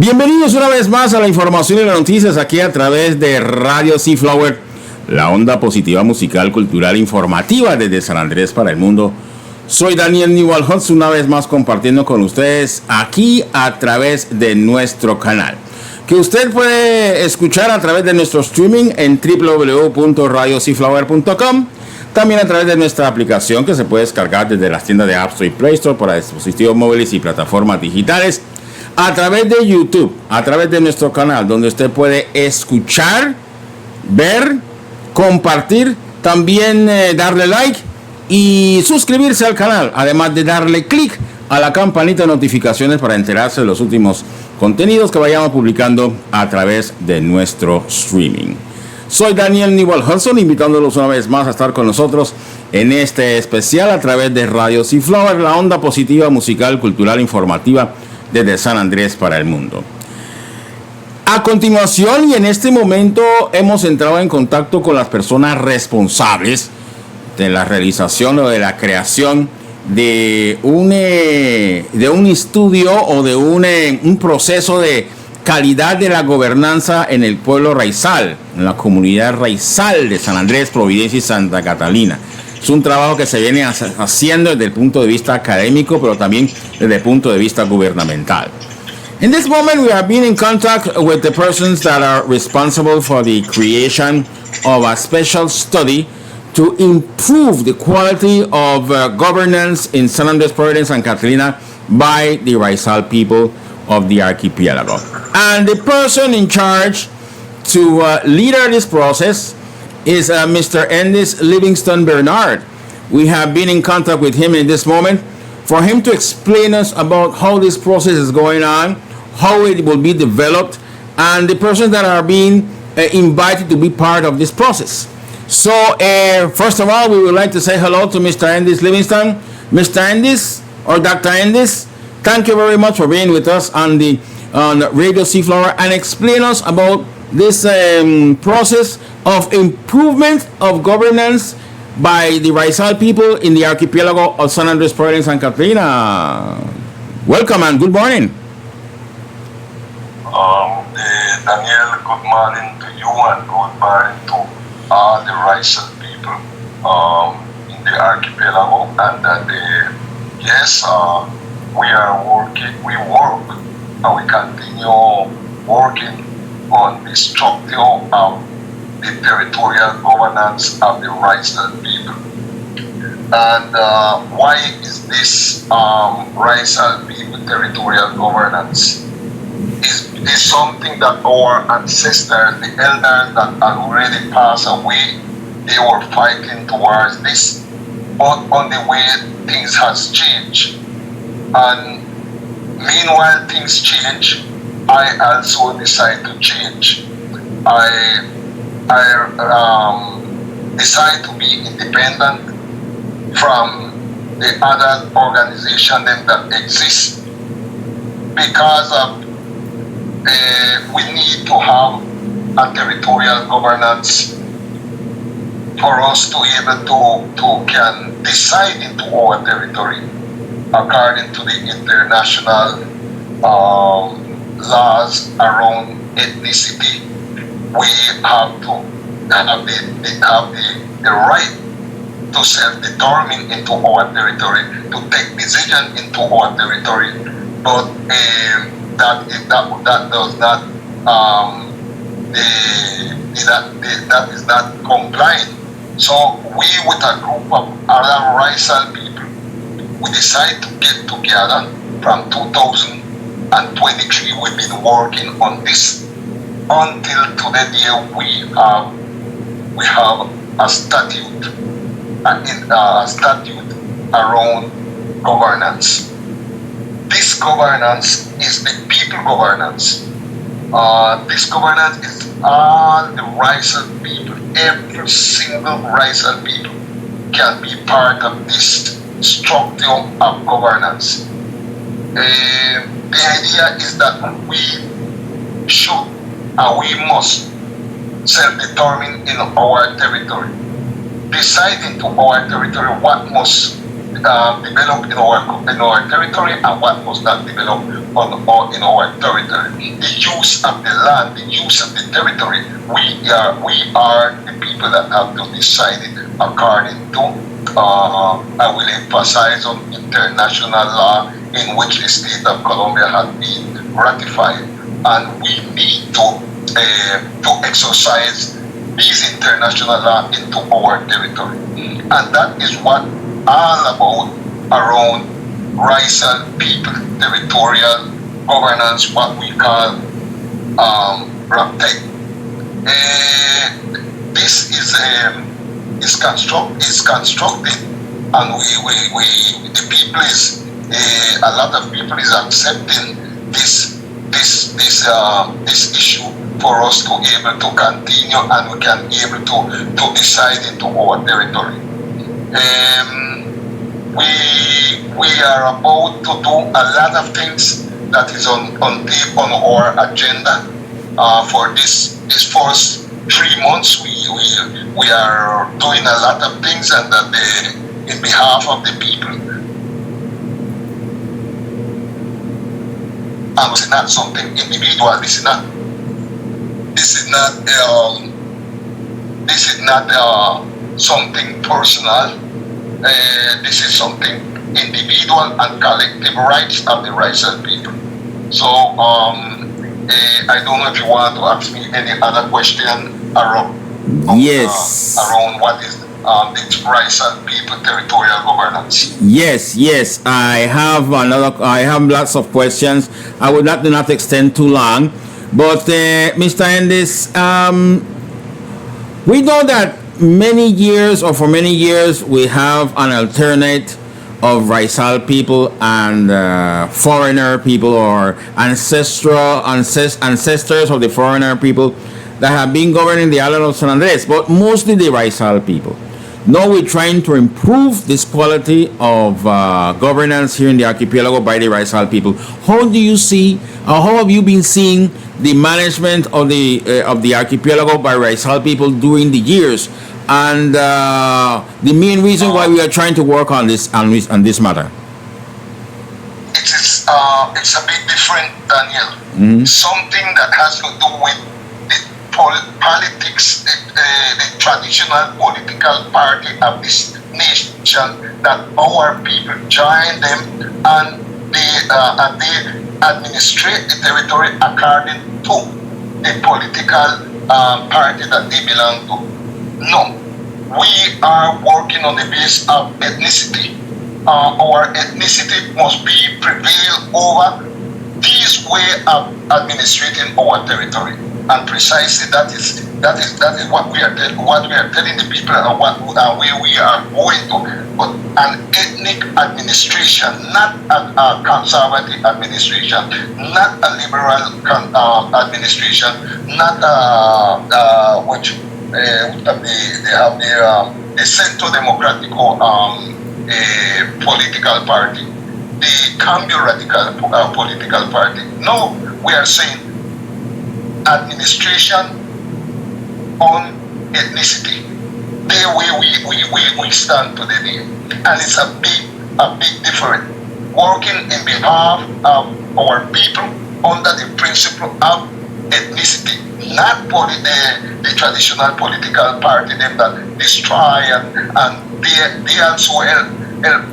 Bienvenidos una vez más a la información y las noticias aquí a través de Radio Seaflower, la onda positiva musical, cultural, informativa desde San Andrés para el mundo. Soy Daniel Newell Hutz, una vez más compartiendo con ustedes aquí a través de nuestro canal, que usted puede escuchar a través de nuestro streaming en www.radioseaflower.com. También a través de nuestra aplicación que se puede descargar desde las tiendas de App Store y Play Store para dispositivos móviles y plataformas digitales. A través de YouTube, a través de nuestro canal, donde usted puede escuchar, ver, compartir, también darle like y suscribirse al canal, además de darle clic a la campanita de notificaciones para enterarse de los últimos contenidos que vayamos publicando a través de nuestro streaming. Soy Daniel Newell Hudson, invitándolos una vez más a estar con nosotros en este especial a través de Radio Seaflower, la onda positiva musical, cultural, informativa desde San Andrés para el mundo. A continuación y en este momento hemos entrado en contacto con las personas responsables de la realización o de la creación de un estudio o de un proceso de calidad de la gobernanza en el pueblo raizal, en la comunidad raizal de San Andrés, Providencia y Santa Catalina. Es un trabajo que se viene haciendo desde el punto de vista académico, pero también desde el punto de vista gubernamental. In this moment, we have been in contact with the persons that are responsible for the creation of a special study to improve the quality of governance in San Andrés, Providencia, and Catalina by the raizal people of the archipelago. And the person in charge to lead this process is Mr. Endis Livingston Bernard. We have been in contact with him in this moment for him to explain us about how this process is going on, how it will be developed, and the persons that are being invited to be part of this process. So, first of all, we would like to say hello to Mr. Endis Livingston. Mr. Endis, or Dr. Endis, thank you very much for being with us on Radio Seaflower and explain us about this process of improvement of governance by the raizal people in the archipelago of San Andrés, Providencia, and Catalina. Welcome and good morning. Daniel, good morning to you and good morning to all the raizal people in the archipelago. And yes, we work and we continue working on the structure of the territorial governance of the raizal people. And why is this raizal people territorial governance? Is something that our ancestors, the elders that already passed away, they were fighting towards this. But on the way, things has changed. And meanwhile things change, I also decide to change. I decide to be independent from the other organization that exists because of we need to have a territorial governance for us to be able to can decide into our territory according to the international laws around ethnicity. We have to have the right to self-determine into our territory, to take decision into our territory, but that does not that is not compliant. So we, with a group of other raizal people, we decide to get together. From 2023, we've been working on this until today. We have a statute, a statute around governance. This governance is the people governance. This governance is all the raizal people. Every single raizal people can be part of this structure of governance. The idea is that we should and we must self-determine in our territory, deciding to our territory what must develop in our territory and what must not develop in our territory. The use of the land, the use of the territory, we are the people that have to decide it according to. I will emphasize on international law in which the state of Colombia has been ratified, and we need to exercise these international law into our territory, and that is what all about around raizal people, territorial governance, what we call raptech. This is constructed, and the people is a lot of people is accepting this issue for us to able to continue, and we can able to decide into our territory. We are about to do a lot of things that is on our agenda for this first 3 months. We are doing a lot of things, and that in behalf of the people. And it's not something individual. This is not something personal. This is something individual and collective rights of the raizal people. So I don't know if you want to ask me any other question around around what is the raizal people territorial governance. Yes. I have lots of questions. I would not extend too long, but Mr. Endis, we know that for many years we have an alternate of raizal people and foreigner people, or ancestors of the foreigner people that have been governing the island of San Andres, but mostly the raizal people. Now we're trying to improve this quality of governance here in the archipelago by the raizal people. How do you see, or how have you been seeing the management of the archipelago by raizal people during the years, and the main reason why we are trying to work on this matter? It's a bit different, Daniel. Something that has to do with politics, the traditional political party of this nation, that our people join them, and they administrate the territory according to the political party that they belong to. No, we are working on the basis of ethnicity. Our ethnicity must be prevail over this way of administrating our territory. And precisely that is what we are telling the people, and where we are going to. But an ethnic administration, not a conservative administration, not a liberal administration, not which they have the Centro Democrático political party, the Cambio Radical political party. No, we are saying administration on ethnicity. There we stand today, and it's a big difference. Working in behalf of our people under the principle of ethnicity, not the traditional political party them that destroy and they also help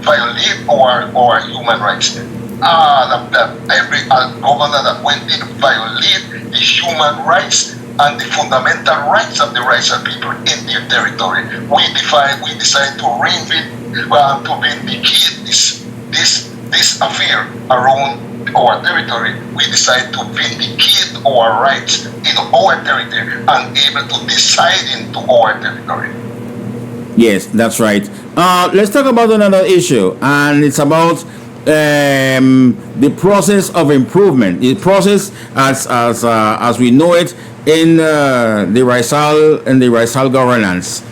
violate our human rights. All of that, every governor that went in violate the human rights and the fundamental rights of the raizal people in their territory. We decide to vindicate this affair around our territory. We decide to vindicate our rights in our territory and able to decide into our territory. Yes, that's right. Let's talk about another issue, and it's about the process of improvement. The process as we know it in the raizal governance.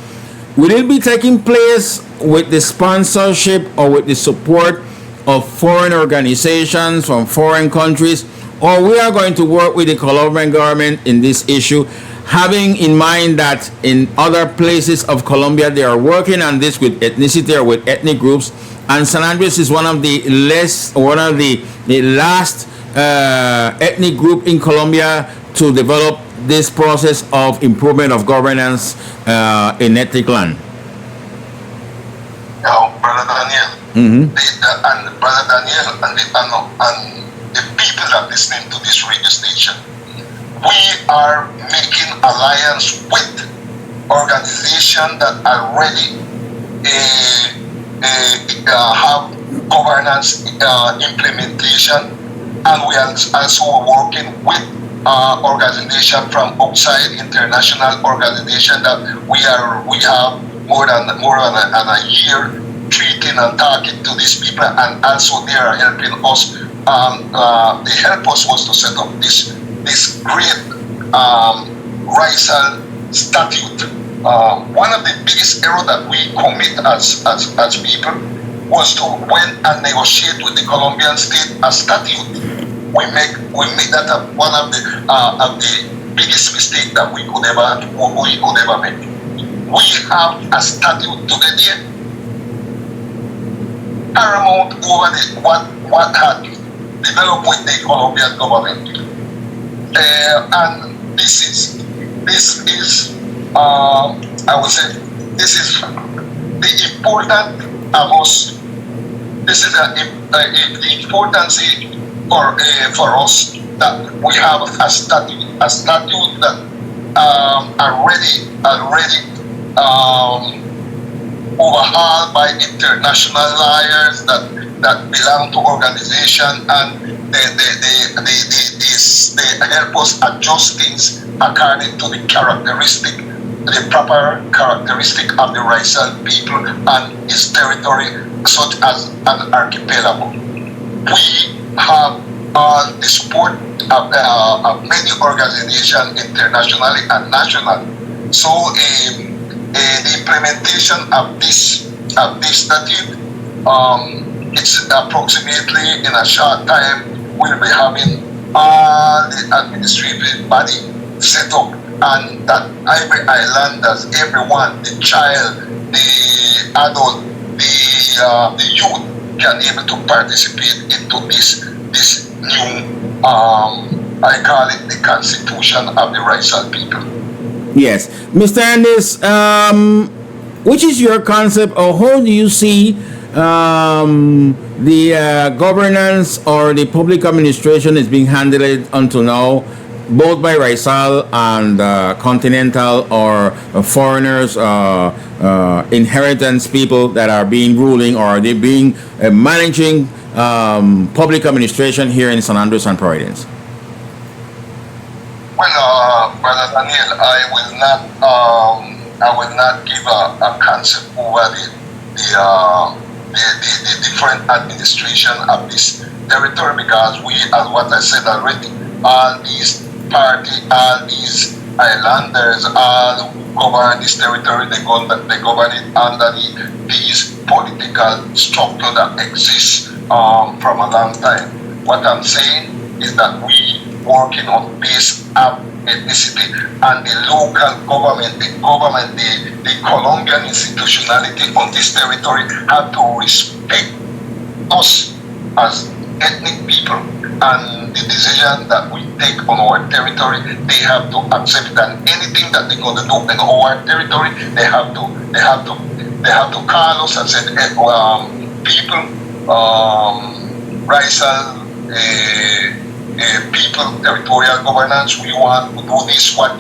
Will it be taking place with the sponsorship or with the support of foreign organizations from foreign countries, or we are going to work with the Colombian government in this issue, having in mind that in other places of Colombia they are working on this with ethnicity or with ethnic groups, and San Andres is one of the last ethnic group in Colombia to develop this process of improvement of governance in ethnic land. Now, Brother Daniel, Mm-hmm. and Brother Daniel and the people that are listening to this radio station, we are making alliance with organizations that are ready have governance implementation, and we are also working with organization from outside, international organization that we have more than a year treating and talking to these people, and also they are helping us. They help us was to set up this great raizal statute. One of the biggest error that we commit as people was to went and negotiate with the Colombian state a statute. We make that one of the biggest mistake that we could ever make. We have a statute today paramount over what had developed with the Colombian government, and this is I would say this is the important most. This is the importance for us that we have a statute that already overhauled by international lawyers that belong to organization, and they help us adjust things according to the proper characteristic of the raizal people and its territory, such as an archipelago. We have the support of many organizations internationally and nationally. So the implementation of this statute, it's approximately in a short time we'll be having all the administrative body set up, and that every islanders, everyone, the child, the adult, the youth can able to participate into this new I call it the constitution of the raizal people. Yes, Mr. Endis, which is your concept, or how do you see the governance or the public administration is being handled until now, both by raizal and continental or foreigners, inheritance people that are being ruling, or are they being managing public administration here in San Andres and Providence? Well, Brother Daniel, I will not give a concept over the different administration of this territory, because we, as what I said already, all these party, all these islanders, all who govern this territory, they govern it under these political structure that exists from a long time. What I'm saying is that we working on base of ethnicity, and the local government, the Colombian institutionality on this territory have to respect us as ethnic people, and the decision that we take on our territory, they have to accept that anything that they're going to do in our territory, they have to call us and say, people, raizal people, territorial governance, we want to do this, how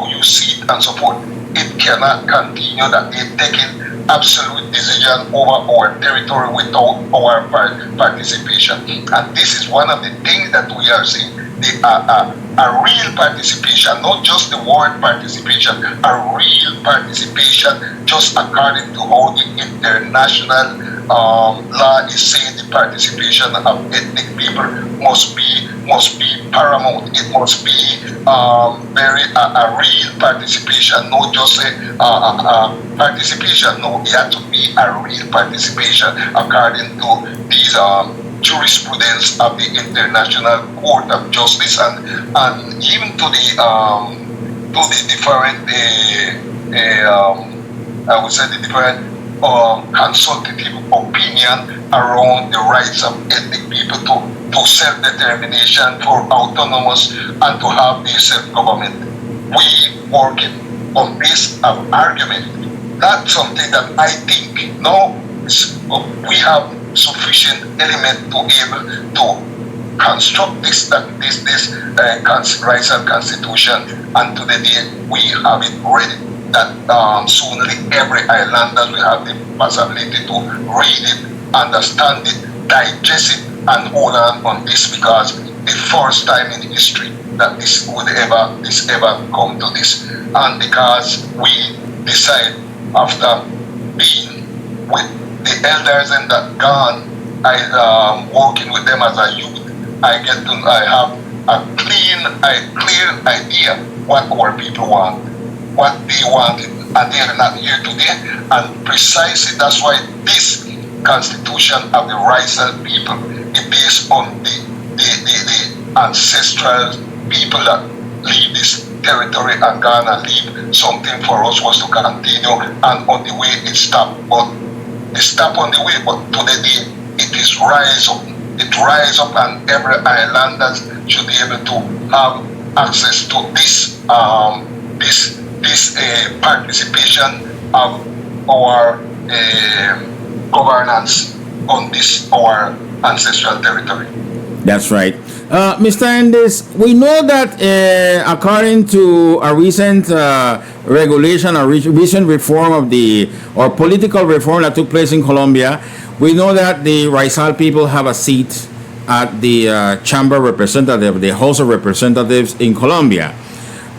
you see it, and so forth. It cannot continue that they're taking absolute decision over our territory without our participation. And this is one of the things that we are seeing, a real participation, not just the word participation, a real participation, just according to how the international law is saying the participation of ethnic people must be paramount. It must be a real participation, not just a participation. No, it has to be a real participation according to these jurisprudence of the International Court of Justice and even to the different I would say the different consultative opinion around the rights of ethnic people to self-determination, for autonomous, and to have the self-government. We working on this argument. That's something that I think now we have sufficient element to be able to construct this raizal constitution, and to the day we have it ready, that soonly every islander will have the possibility to read it, understand it, digest it, and hold on this, because the first time in history that this ever come to this, and because we decide after being with the elders and that gone, I working with them as a youth, I have a clear idea what our people want, what they want, and they are not here today. And precisely that's why this constitution of the raizal people is based on the ancestral people that leave this territory and gonna leave something for us was to continue, and on the way it stopped. But it stopped on the way, but today it is rise up. It rise up, and every islanders should be able to have access to this participation of our governance on this our ancestral territory. That's right. Mr. Endis, we know that according to a recent regulation, a recent reform of or political reform that took place in Colombia, we know that the raizal people have a seat at the Chamber of Representatives, the House of Representatives in Colombia.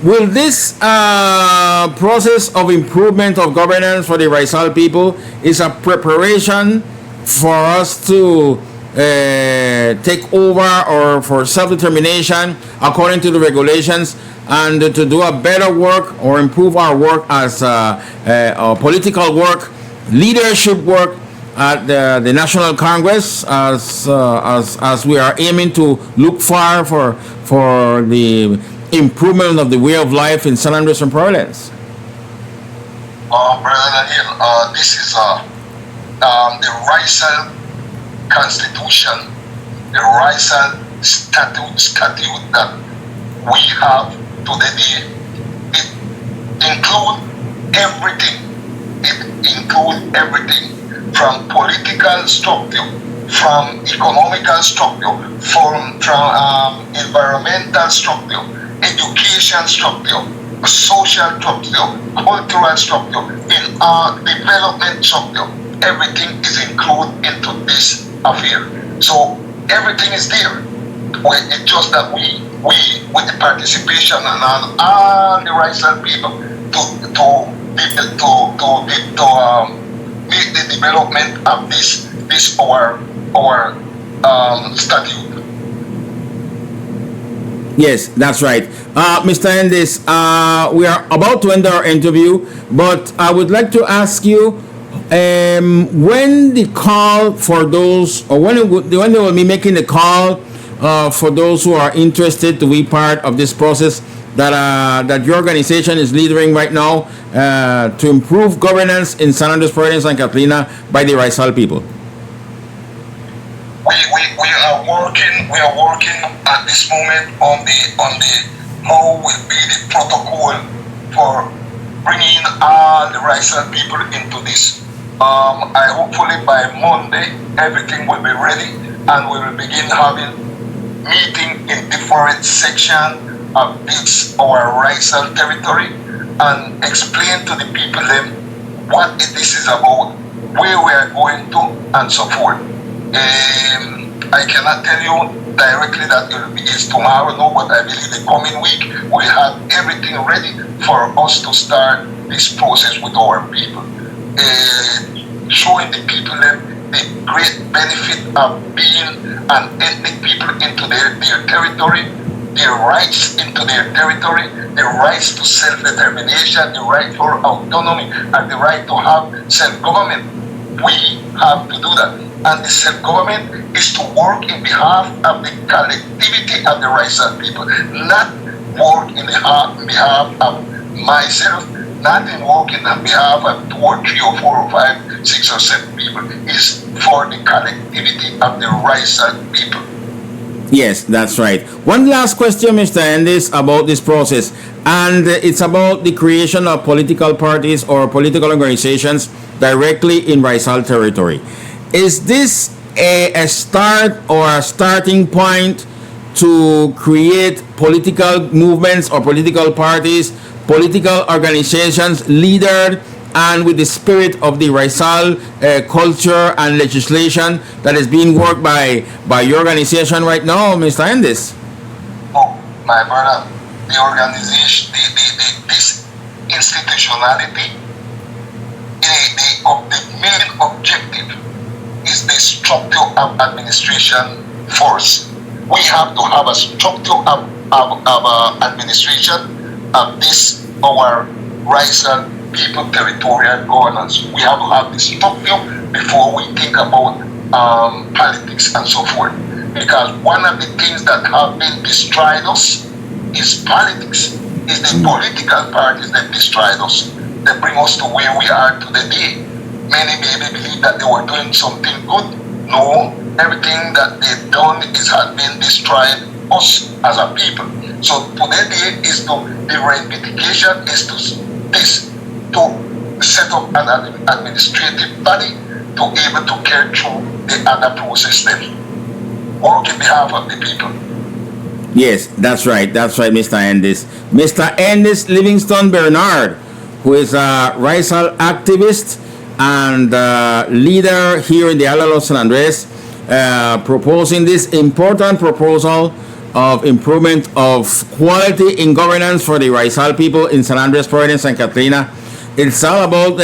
Will this process of improvement of governance for the raizal people is a preparation for us to take over, or for self-determination according to the regulations, and to do a better work or improve our work as political work, leadership work at the National Congress, as we are aiming to look far for the improvement of the way of life in San Andrés and Providence? Brother Daniel, this is the raizal constitution, the raizal statute that we have today. It includes everything. It includes everything from political structure, from economical structure, from environmental structure, education structure, social structure, cultural structure, in development structure. Everything is included into this affair. So everything is there. It's just that we with the participation and all the raizal people to make the development of this our statute. Yes, that's right. Mr. Endis, we are about to end our interview, but I would like to ask you, when the call for those, or when they will be making the call for those who are interested to be part of this process that your organization is leading right now to improve governance in San Andrés Province and Catalina by the raizal people? We are working at this moment on the how will be the protocol for bringing all the raizal people into this. I hopefully by Monday everything will be ready, and we will begin having meeting in different sections of this our raizal territory, and explain to the people them what this is about, where we are going to, and so forth. I cannot tell you directly that it's tomorrow, no, but I believe the coming week we have everything ready for us to start this process with our people, showing the people the great benefit of being an ethnic people into their territory, their rights into their territory, the rights to self-determination, the right for autonomy, and the right to have self-government. We have to do that. And the self-government is to work in behalf of the collectivity of the raizal people, not work in behalf of myself, not in working on behalf of 2 or 3 or 4 or 5, 6 or 7 people. It's for the collectivity of the raizal people. Yes, that's right. One last question, Mr. Endis, about this process, and it's about the creation of political parties or political organizations directly in raizal territory. Is this a start or a starting point to create political movements or political parties, political organizations leadered and with the spirit of the raizal culture and legislation that is being worked by your organization right now, Mr. Endis? Oh, my brother, the organization, this institutionality, the main objective is the structure of administration first. We have to have a structure of administration of this, our raizal people territorial governance. We have to have the structure before we think about politics and so forth. Because one of the things that have been destroyed us is politics. It's the political parties that destroyed us. They bring us to where we are today. Many maybe believe that they were doing something good. No, everything that they've done has been destroyed us as a people. So today is the reification is to set up an administrative body to be able to carry through the other process then. Work in behalf of the people. Yes, that's right, Mr. Endis. Mr. Endis Livingston Bernard, who is a raizal activist and leader here in the island of San Andres, proposing this important proposal of improvement of quality in governance for the raizal people in San Andres Province and Catalina. It's all about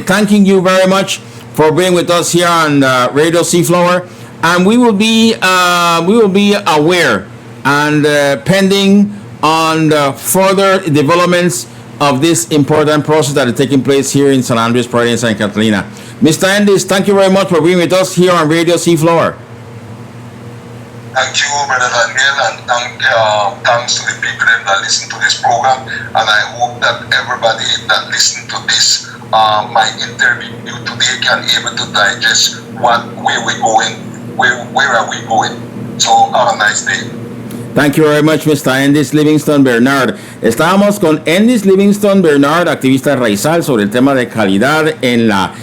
thanking you very much for being with us here on Radio Seaflower, and we will be aware and pending on the further developments of this important process that is taking place here in San Andres Province and Catalina. Mr. Endis, thank you very much for being with us here on Radio Seaflower. Thank you, Brother Daniel, and thanks to the people that listen to this program. And I hope that everybody that listen to this, my interview today, can able to digest where we're going, where are we going. So have a nice day. Thank you very much, Mr. Endis Livingston Bernard. Estábamos con Endis Livingston Bernard, activista raizal, sobre el tema de calidad en la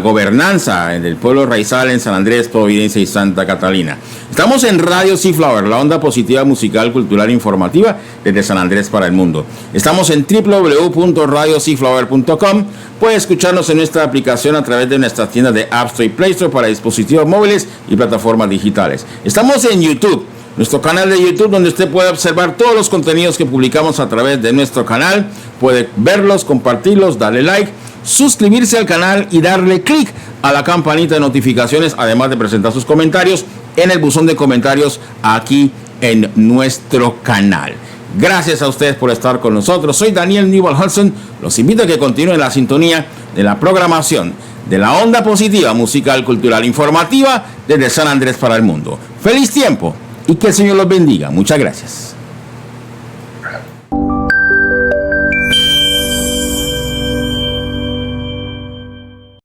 gobernanza en el pueblo raizal en San Andrés, Providencia y Santa Catalina. Estamos en Radio Seaflower, la onda positiva musical, cultural e informativa desde San Andrés para el mundo. Estamos en www.radioseaflower.com. Puede escucharnos en nuestra aplicación a través de nuestras tiendas de App Store y Play Store para dispositivos móviles y plataformas digitales. Estamos en YouTube, nuestro canal de YouTube, donde usted puede observar todos los contenidos que publicamos a través de nuestro canal. Puede verlos, compartirlos, darle like, suscribirse al canal y darle clic a la campanita de notificaciones, además de presentar sus comentarios en el buzón de comentarios aquí en nuestro canal. Gracias a ustedes por estar con nosotros. Soy Daniel Newell Hudson. Los invito a que continúen la sintonía de la programación de la onda positiva musical, cultural, informativa desde San Andrés para el mundo. ¡Feliz tiempo! Y que el Señor los bendiga. Muchas gracias.